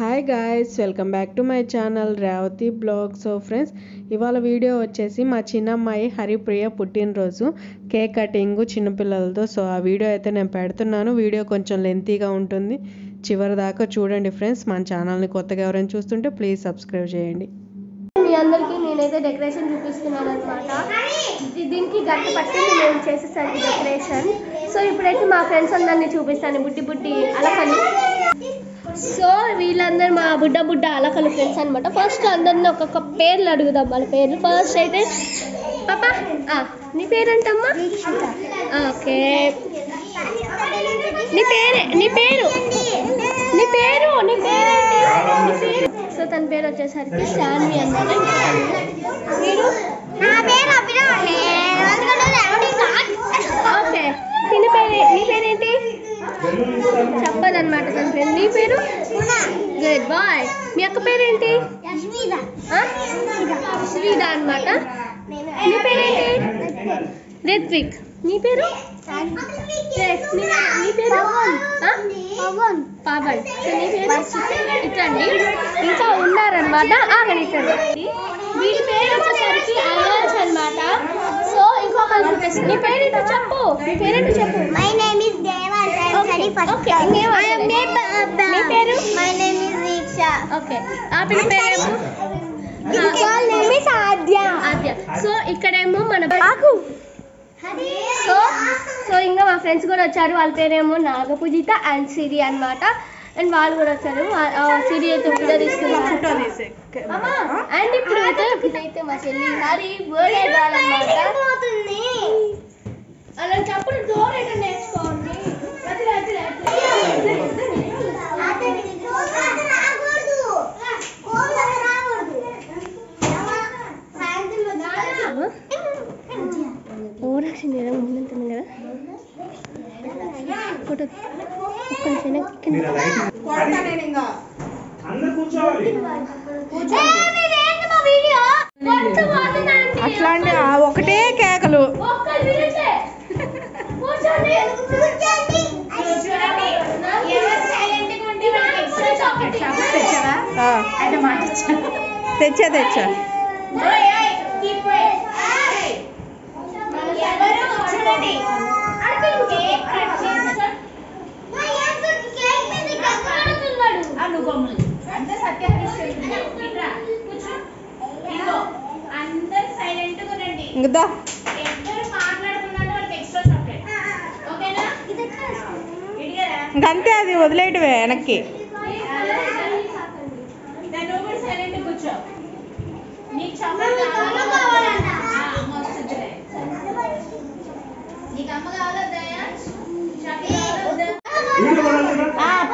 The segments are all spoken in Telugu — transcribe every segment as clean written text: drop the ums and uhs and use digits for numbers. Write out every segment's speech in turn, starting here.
Hi guys, welcome back to my channel Revathi blog. So friends, ఇవాళ వీడియో వచ్చేసి మా చిన్నమ్మాయి హరిప్రియ పుట్టినరోజు కేక్ కటింగ్ చిన్నపిల్లలతో. సో ఆ వీడియో అయితే నేను పెడుతున్నాను. వీడియో కొంచెం లెంతీగా ఉంటుంది, చివరి దాకా చూడండి ఫ్రెండ్స్. మన ఛానల్ని కొత్తగా ఎవరైనా చూస్తుంటే ప్లీజ్ సబ్స్క్రైబ్ చేయండి. మీ అందరికీ నేనైతే డెకరేషన్ చూపిస్తున్నాను అనమాట. దీనికి గట్టి పట్టింది మేము చేసేసరికి డెకరేషన్. సో ఇప్పుడైతే మా ఫ్రెండ్స్ అందరినీ చూపిస్తాను, బుడ్డి బుడ్డి అలకలు. సో వీళ్ళందరూ మా బుడ్డ అలకలు ఫ్రెండ్స్ అనమాట. ఫస్ట్ అందరినీ ఒక్కొక్క పేర్లు అడుగుదాం, వాళ్ళ పేర్లు. ఫస్ట్ అయితే పాపా, నీ పేరేంటమ్మా? ఓకే, నీ పేరు సో తన పేరు వచ్చేసరికి శాన్వి అన్నమాట. మీరు? ఓకే, నీ పేరేంటి? చెప్పదన్నమాట తన పేరు. నీ పేరు? Good bye. మీ అక్క పేరేంటి? శ్రీదా అనమాట. నీ పేరేంటి? రిత్విక్. నీ పేరు? నీ పేరు పవన్. నీ పేరు? ఇట్లండి, ఇంకా ఉన్నారనమాట. ఆగనిట్టండి. వీడి పేరు వచ్చేసరికి అయాన్స్ అనమాట. సో ఇంకొక నీ పేరేంటో చెప్పు. నీ పేరేంటో చెప్పు. My name is Deva. Okay, నీ పేరు? My name is Diksha. Okay, ఆ పిల్ల పేరేమో ఆద్య. సో ఇక్కడేమో మన సో ఇంకా మా ఫ్రెండ్స్ కూడా వచ్చారు. వాళ్ళ పేరేమో నాగపూజిత అండ్ సిరి అనమాట. అండ్ వాళ్ళు కూడా వచ్చారు. సిరి అయితే ఫోటో తీసుకున్నారు. అండ్ ఇప్పుడు అయితే మా చెల్లి హరి బర్త్డే గర్ల్ అనమాట. అలా చెప్పు, డోర్ అయితే నేర్చుకోండి. ఓరక్షణ ముందుంటుంది కదా ఫోటో. అట్లాంటి ఒకటే కేకలు. తెచ్చా ఇంకా ఇంకంతే, అది వదిలేయటవే వెనక్కి.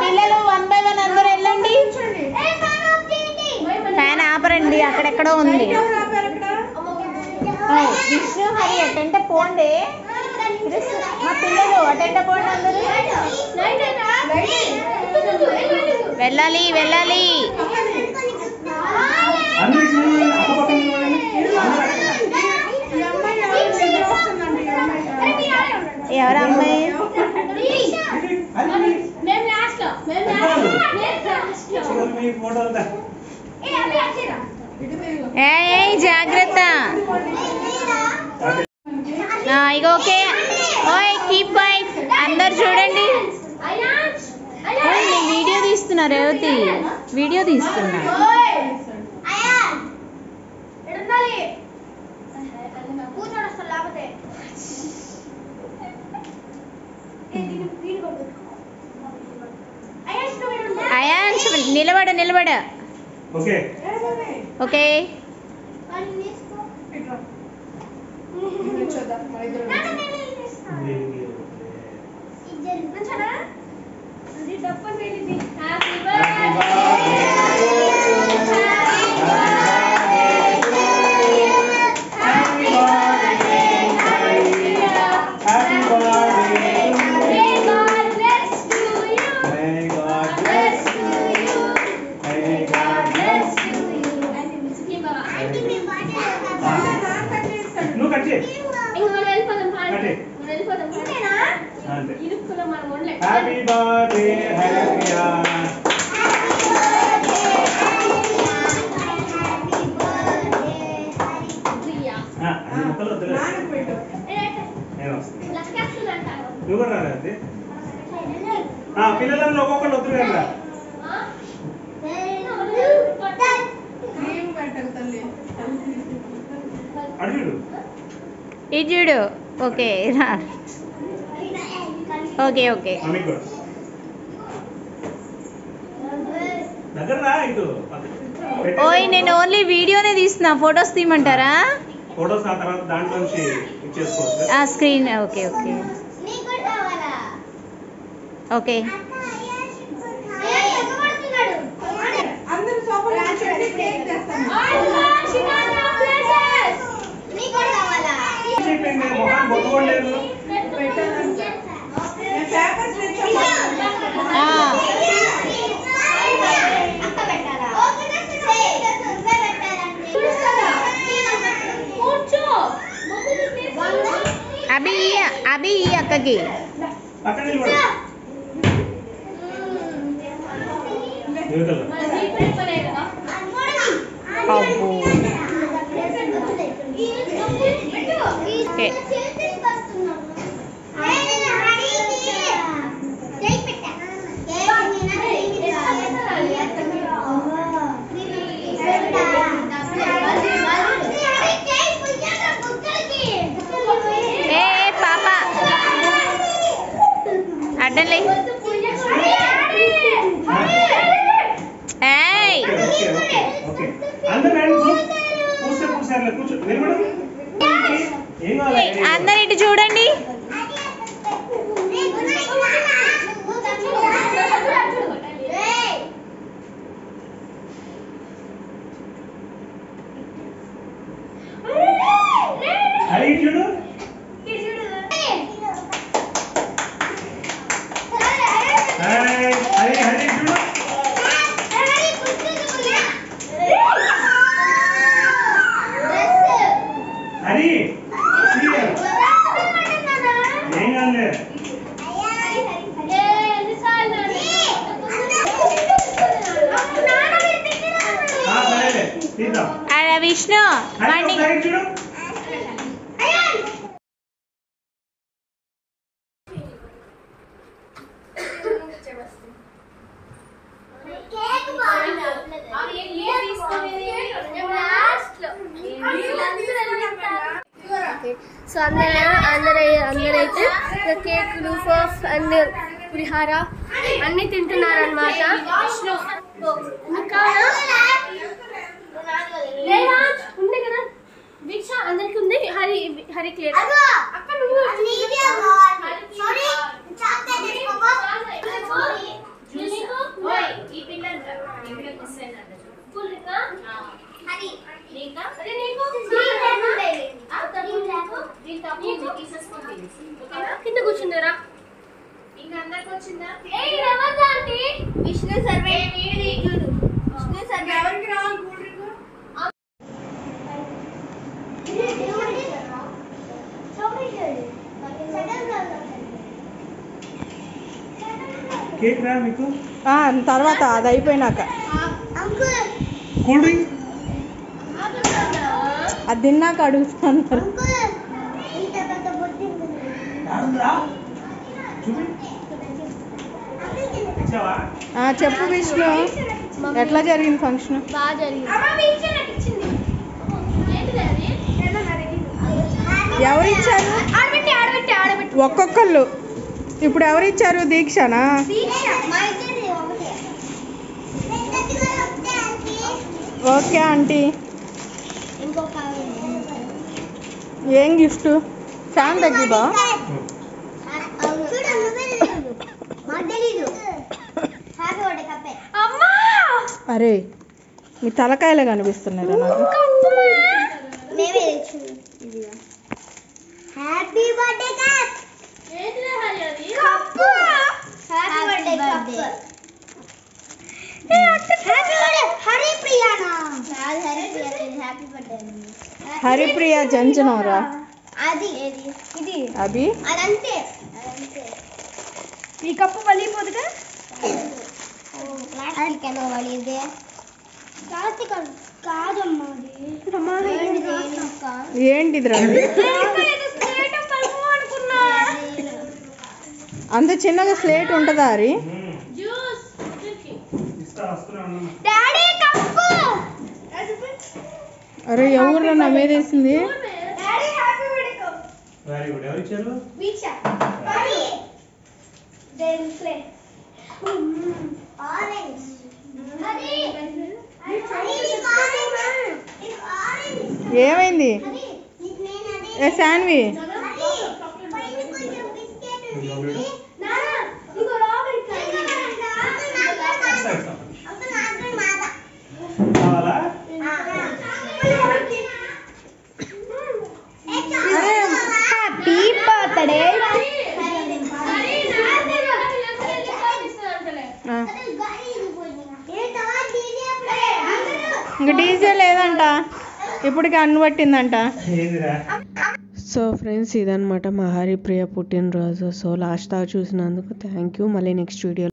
పిల్లలు 1 by 1 అందరూ వెళ్ళండి. ఫ్యాన్ ఆపరండి, అక్కడెక్కడో ఉంది. విష్ణు హరి అటెంట పోండి. మా పిల్లలు అటెంట పోండి అందరూ. వెళ్ళాలి. ఎవరు అమ్మాయి? జాగ్రత్త. ఇక ఓకే. ఓయ్ కీప్ వైట్. అందరు చూడండి. వీడియో తీస్తున్నా రేవతి, వీడియో తీస్తున్నా. అయాన్స్ నిలబడ. ఓకే. Happy birthday, Haripriya. పిల్లలను ఒక్కొక్కరు వద్దు కదా అడుగుడు ఇది చూడు ఓకే ఓకే ఓకే దగ్గర రా ఇటు ఓయ్ నేను ఓన్లీ వీడియోనే తీస్తున్నా ఫొటోస్ తీయమంటారా ఫోటోస్ ఆ తర్వాత దాంట్లో నుంచి ఇచ్చేసుకోవచ్చు ఆ స్క్రీన్ ఓకే ఓకే ఓకే అభి ఈ అక్కకి అబ్బో ఓకే అడ్డంలే ఏయ్ అందరు ఇటు చూడండి విష్ణు సో అందరైతే కేకులు పఫ్ అన్ని పులిహార అన్ని తింటున్నారన్నమాట. ఉంది కదా దీక్ష అందరికి ఉంది. హరి క్లియర్ కింద కూర్చుందరా ఇంకా అందరికి వచ్చిందా? విష్ణు సర్వే విష్ణు సర్వే ఎవరికి రావాలి? కేక్ రా మీకు తర్వాత అది అయిపోయినాక కూల్ డ్రింక్ అది తిన్నాక అడుగుతున్నారు. చెప్పు విష్ణు, ఎట్లా జరిగింది ఫంక్షన్? బాగా జరిగింది. ఎవరు ఇచ్చారు? ఒక్కొక్కళ్ళు. ఇప్పుడు ఎవరు ఇచ్చారు? దీక్షనా? Okay aunty. ఏం గిఫ్ట్? ఫ్యాన్ తగ్గిబా? అరే మీ తలకాయలే కనిపిస్తున్నారా నాకు? Happy birthday cup. హరిప్రియ జంజనవరా? అది ఇది అభి అదంతే. ఈ కప్పు వలిపోదుగా? ప్లాస్టిక్ ఎలా వలిదే? ప్లాస్టిక్ కాదమ్మా. ఏంటిది రా? అంత చిన్నగా స్లేట్ ఉంటుందా? హరి వస్తూనే ఉన్నాను. Daddy cup. అరే ఎవరు నా మీద వేసింది? Daddy happy birthday cup. Very good. ఎవరు ఇచ్చారు? వీచా. Daddy. Then play. Orange. Daddy. ఏమైంది? ఏ శాన్వి కావాలా? Happy birthday. ఇంకా డీజే లేదంట, ఇప్పటికి అన్ను పట్టిందంట. ఏదిరా? సో ఫ్రెండ్స్, ఇదనమాట మా హరిప్రియ పుట్టినరోజు. సో లాస్ట్ దాకా చూసినందుకు థ్యాంక్ యూ. మళ్ళీ నెక్స్ట్ వీడియో